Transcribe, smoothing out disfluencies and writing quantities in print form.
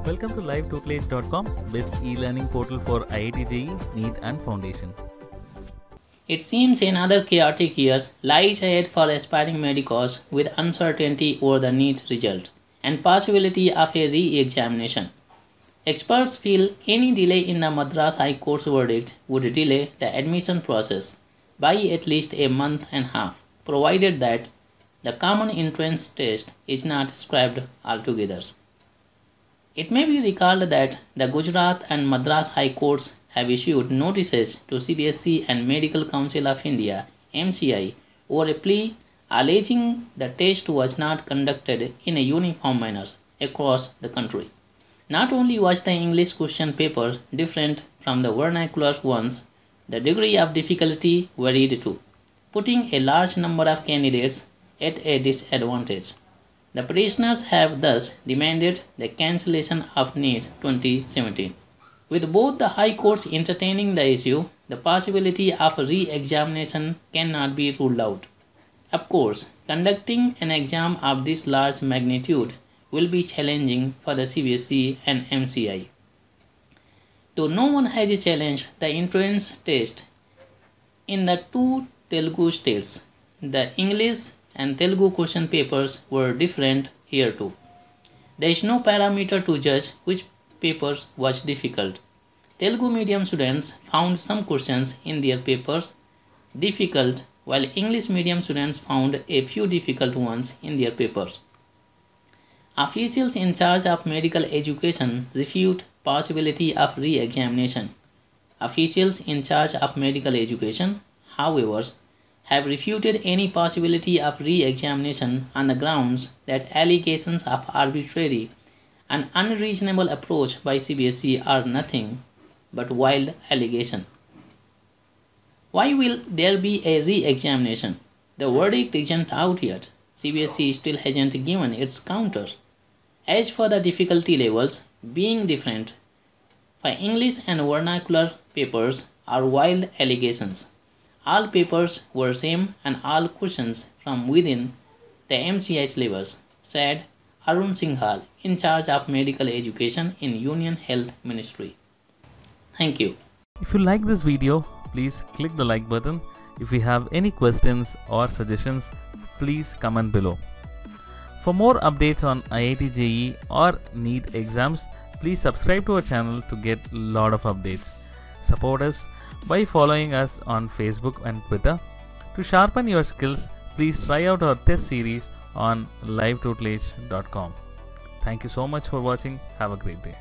Welcome to livetutelage.com, best e-learning portal for IIT JEE, NEET and Foundation. It seems another chaotic year lies ahead for aspiring medicos with uncertainty over the NEET result and possibility of a re-examination. Experts feel any delay in the Madras High Court's verdict would delay the admission process by at least a month and a half, provided that the common entrance test is not scrapped altogether. It may be recalled that the Gujarat and Madras High Courts have issued notices to CBSE and Medical Council of India (MCI) over a plea alleging the test was not conducted in a uniform manner across the country. Not only was the English question paper different from the vernacular ones, the degree of difficulty varied too, putting a large number of candidates at a disadvantage. The petitioners have thus demanded the cancellation of NEET 2017. With both the high courts entertaining the issue, the possibility of re-examination cannot be ruled out. Of course, conducting an exam of this large magnitude will be challenging for the CBSE and MCI. Though no one has challenged the entrance test in the two Telugu states, the English and Telugu question papers were different here too. There is no parameter to judge which papers was difficult. Telugu medium students found some questions in their papers difficult, while English medium students found a few difficult ones in their papers. Officials in charge of medical education refute possibility of re-examination. Officials in charge of medical education, however, have refuted any possibility of re-examination on the grounds that allegations of arbitrary and unreasonable approach by CBSE are nothing but wild allegation. Why will there be a re-examination? The verdict isn't out yet. CBSE still hasn't given its counters. As for the difficulty levels being different, for English and vernacular papers are wild allegations. All papers were same and all questions from within the MCI syllabus, said Arun Singhal, in charge of medical education in Union Health Ministry. Thank you. If you like this video, please click the like button. If you have any questions or suggestions, please comment below. For more updates on IIT JEE or NEET exams, please subscribe to our channel to get a lot of updates. Support us by following us on Facebook and Twitter. To sharpen your skills, please try out our test series on livetutelage.com. Thank you so much for watching. Have a great day.